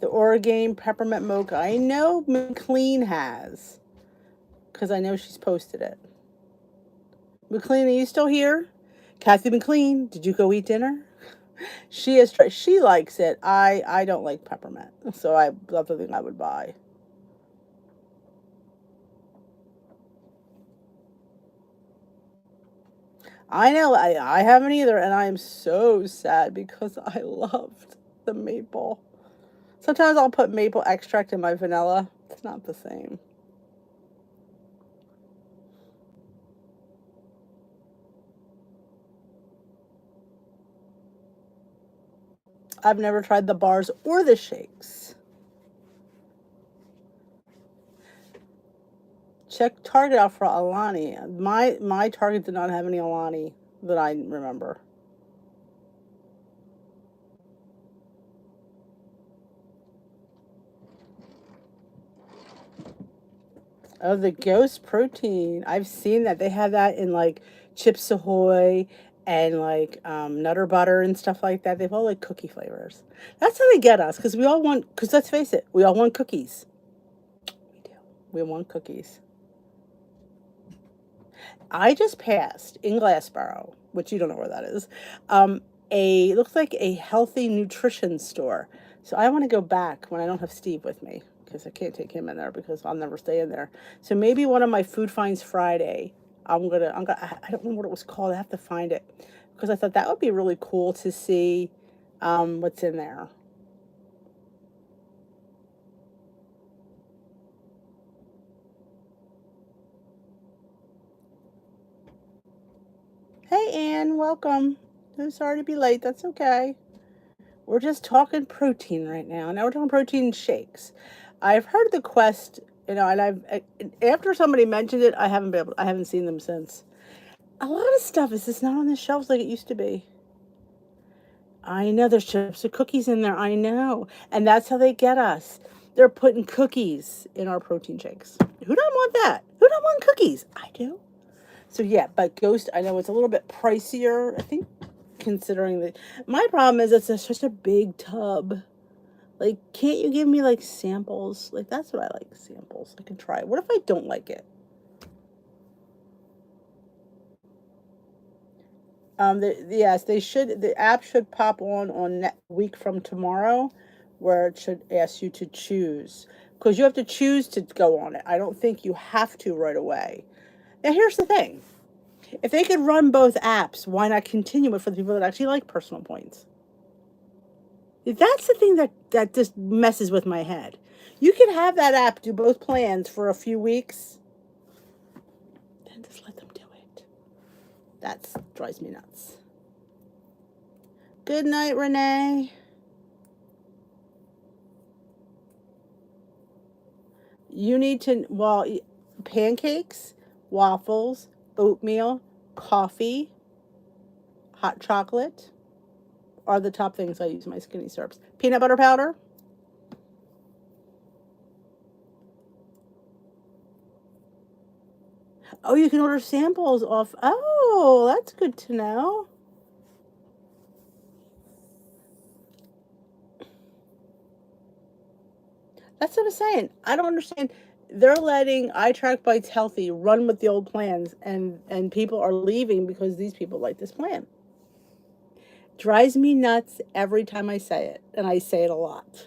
The Oregon peppermint mocha. I know McLean has, because I know she's posted it. McLean, are you still here? Kathy McLean, did you go eat dinner? She likes it. I don't like peppermint, so that's the thing I would buy. I know I haven't either, and I am so sad because I loved. The maple. Sometimes I'll put maple extract in my vanilla. It's not the same. I've never tried the bars or the shakes. Check Target out for Alani. My Target did not have any Alani that I remember. Oh, the Ghost protein. I've seen that. They have that in like Chips Ahoy and like Nutter Butter and stuff like that. They've all like cookie flavors. That's how they get us because we all want, because let's face it, we all want cookies. We do. We want cookies. I just passed in Glassboro, which you don't know where that is. A looks like a healthy nutrition store. So I want to go back when I don't have Steve with me because I can't take him in there because I'll never stay in there. So maybe one of my Food Finds Friday, I don't know what it was called. I have to find it because I thought that would be really cool to see what's in there. Hey Ann, welcome. I'm sorry to be late. That's okay. We're just talking protein right now. Now we're talking protein shakes. I've heard the Quest, and after somebody mentioned it, I haven't seen them since. A lot of stuff is just not on the shelves like it used to be. I know there's chips or cookies in there. I know, and that's how they get us. They're putting cookies in our protein shakes. Who don't want that? Who don't want cookies? I do. So yeah, but Ghost, I know it's a little bit pricier. I think considering that my problem is such a big tub. Like, can't you give me like samples? Like, that's what I like, samples. I can try it. What if I don't like it? Yes, they should. The app should pop on week from tomorrow, where it should ask you to choose because you have to choose to go on it. I don't think you have to right away. Now, here's the thing: if they could run both apps, why not continue it for the people that actually like personal points? That's the thing that just messes with my head. You can have that app do both plans for a few weeks, then just let them do it. That drives me nuts. Good night, Renee. You need to, well, pancakes, waffles, oatmeal, coffee, hot chocolate are the top things I use in my skinny syrups. Peanut butter powder. Oh, you can order samples off. Oh, that's good to know. That's what I'm saying. I don't understand. They're letting iTrack Bites Healthy run with the old plans, and people are leaving because these people like this plan. Drives me nuts every time I say it, and I say it a lot.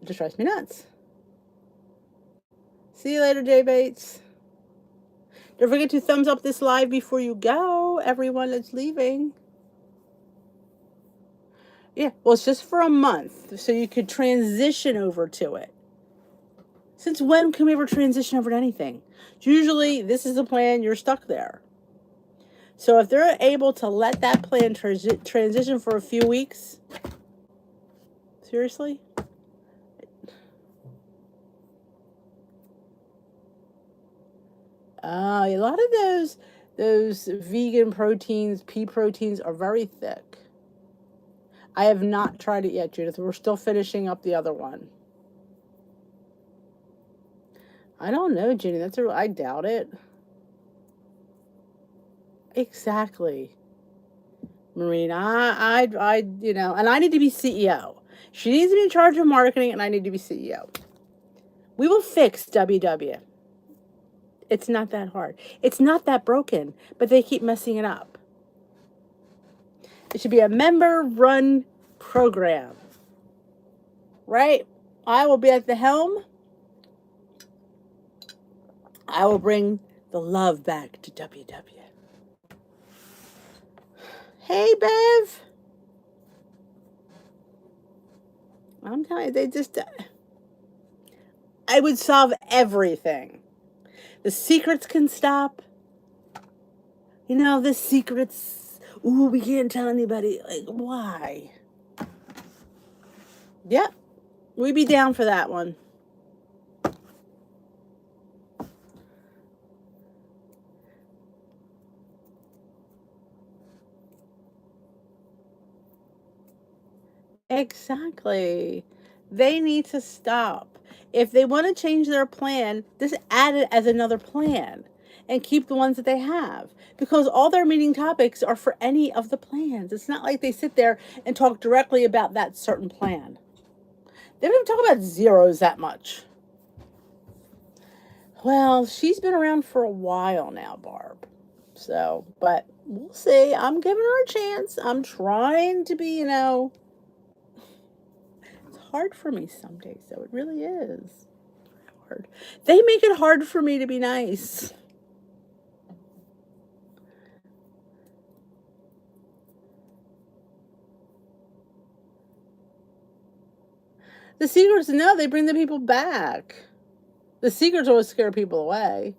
It just drives me nuts. See you later, Jay Bates. Don't forget to thumbs up this live before you go, everyone that's leaving. Yeah, well, it's just for a month, so you could transition over to it. Since when can we ever transition over to anything? Usually, this is the plan, you're stuck there. So if they're able to let that plan transition for a few weeks, seriously? A lot of those vegan proteins, pea proteins, are very thick. I have not tried it yet, Judith. We're still finishing up the other one. I don't know, Jenny. I doubt it. Exactly. Marina, and I need to be CEO. She needs to be in charge of marketing, and I need to be CEO. We will fix WW. It's not that hard. It's not that broken, but they keep messing it up. It should be a member-run program, right? I will be at the helm. I will bring the love back to WW. Hey, Bev. I'm telling you, they just, I would solve everything. The secrets can stop. You know, the secrets, ooh, we can't tell anybody. Like, why? Yep, we'd be down for that one. Exactly. They need to stop. If they want to change their plan, just add it as another plan and keep the ones that they have. Because all their meeting topics are for any of the plans. It's not like they sit there and talk directly about that certain plan. They don't even talk about zeros that much. Well, she's been around for a while now, Barb. So, but we'll see. I'm giving her a chance. I'm trying to be, it's hard for me some days, though. It really is hard. They make it hard for me to be nice. The secrets, no, they bring the people back. The secrets always scare people away.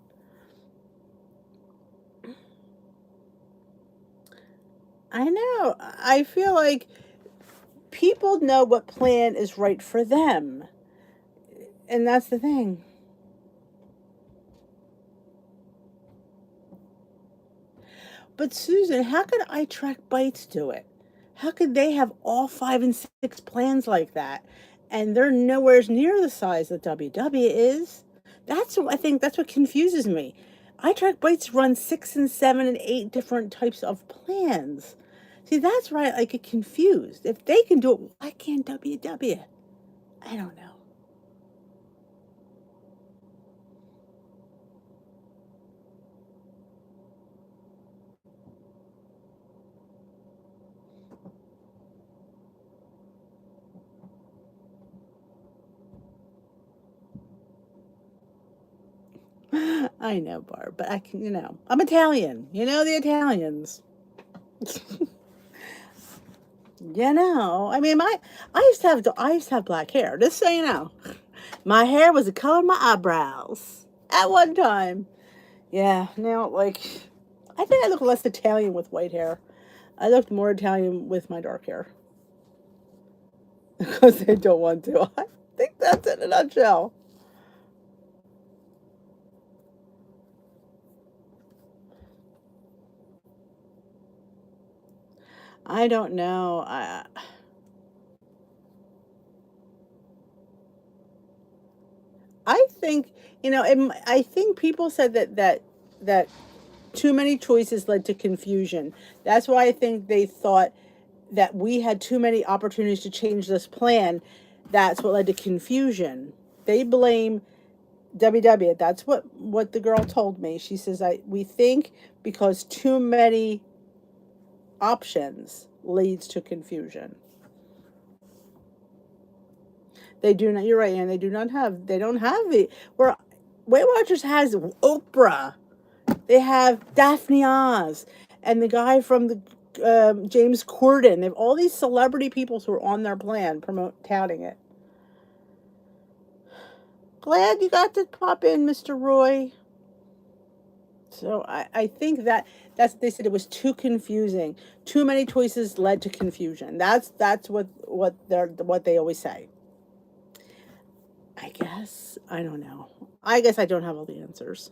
I know. I feel like people know what plan is right for them. And that's the thing. But Susan, how could I track bites do it? How could they have all 5 and 6 plans like that? And they're nowhere near the size that WW is. That's what I think that's what confuses me. I track bites run 6 and 7 and 8 different types of plans. See, that's right. I get confused. If they can do it, why can't WW? I don't know. I know, Barb, but I can, I'm Italian. You know the Italians. I mean, I used to have black hair. Just so you know, my hair was the color of my eyebrows at one time. Yeah, now I think I look less Italian with white hair. I looked more Italian with my dark hair because they don't want to. I think that's it in a nutshell. I don't know. I think I think people said that too many choices led to confusion. That's why I think they thought that we had too many opportunities to change this plan. That's what led to confusion. They blame WW. That's what the girl told me. She says we think because too many options leads to confusion. They do not. You're right, and they do not have. They don't have the where Weight Watchers has Oprah. They have Daphne Oz and the guy from the James Corden. They have all these celebrity people who are on their plan, touting it. Glad you got to pop in, Mr. Roy. So I think that's they said it was too confusing. Too many choices led to confusion. That's what they always say. I guess I don't know. I guess I don't have all the answers.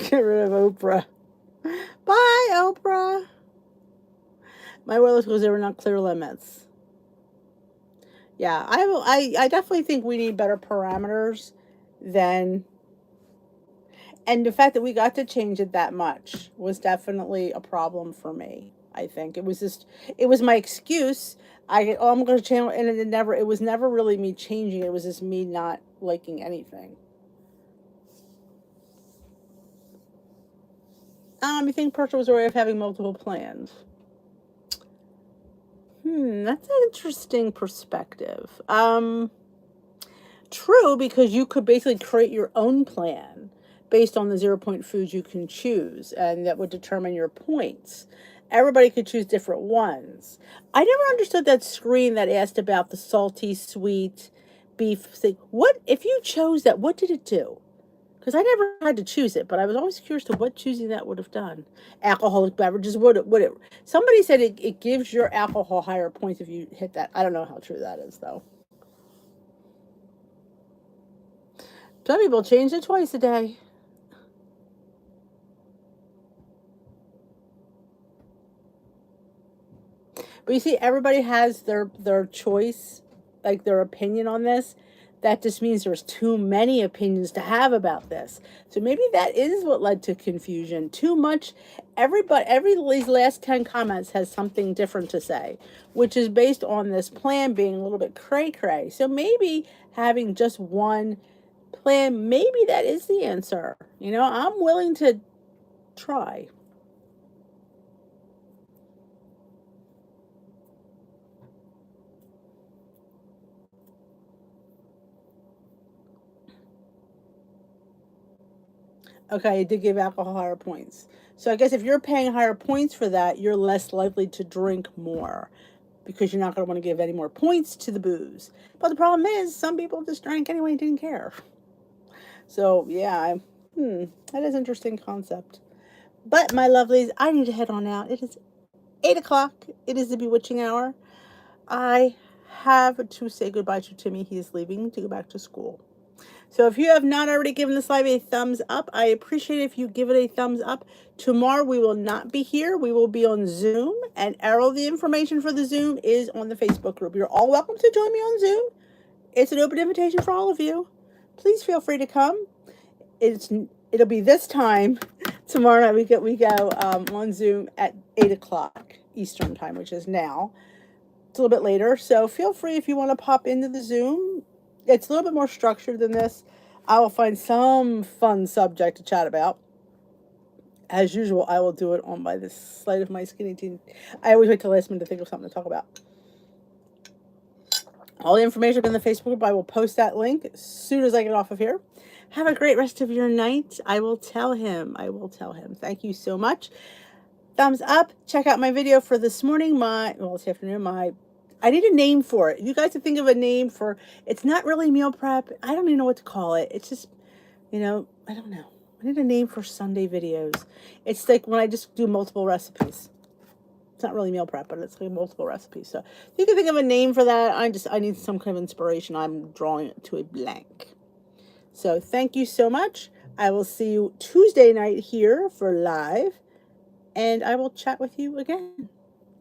Get rid of Oprah. Bye, Oprah. My wireless goes there were not clear limits. Yeah, I definitely think we need better parameters than, and the fact that we got to change it that much was definitely a problem for me. I think it was my excuse. I'm going to change, and it was never really me changing. It was just me not liking anything. I think Persia was aware of having multiple plans. That's an interesting perspective. True, because you could basically create your own plan based on the 0 point foods you can choose, and that would determine your points. Everybody could choose different ones. I never understood that screen that asked about the salty, sweet beef thing. What if you chose that? What did it do? Because I never had to choose it, but I was always curious to what choosing that would have done. Alcoholic beverages would it? Somebody said it gives your alcohol higher points if you hit that. I don't know how true that is though. Some people change it twice a day. But you see, everybody has their choice, like their opinion on this. That just means there's too many opinions to have about this. So maybe that is what led to confusion. Too much. Every these last 10 comments has something different to say, which is based on this plan being a little bit cray cray. So maybe having just one plan, maybe that is the answer. I'm willing to try. Okay, it did give alcohol higher points. So I guess if you're paying higher points for that, you're less likely to drink more because you're not going to want to give any more points to the booze. But the problem is, some people just drank anyway and didn't care. So yeah, that is an interesting concept. But my lovelies, I need to head on out. It is 8 o'clock. It is the bewitching hour. I have to say goodbye to Timmy. He is leaving to go back to school. So if you have not already given this live a thumbs up, I appreciate it if you give it a thumbs up. Tomorrow we will not be here. We will be on Zoom, and all the information for the Zoom is on the Facebook group. You're all welcome to join me on Zoom. It's an open invitation for all of you. Please feel free to come. It'll be this time tomorrow night. We go on Zoom at 8 o'clock Eastern time, which is now. It's a little bit later, so feel free if you want to pop into the Zoom. It's a little bit more structured than this. I will find some fun subject to chat about. As usual, I will do it on by the sleight of my skinny teen. I always wait till last minute to think of something to talk about. All the information will be in the Facebook group. I will post that link as soon as I get off of here. Have a great rest of your night. I will tell him. Thank you so much. Thumbs up. Check out my video for this morning. This afternoon, I need a name for it. You guys can think of a name for, it's not really meal prep. I don't even know what to call it. It's just, I don't know. I need a name for Sunday videos. It's like when I just do multiple recipes. It's not really meal prep, but it's like multiple recipes. So you can think of a name for that. I need some kind of inspiration. I'm drawing it to a blank. So thank you so much. I will see you Tuesday night here for live. And I will chat with you again.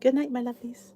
Good night, my lovelies.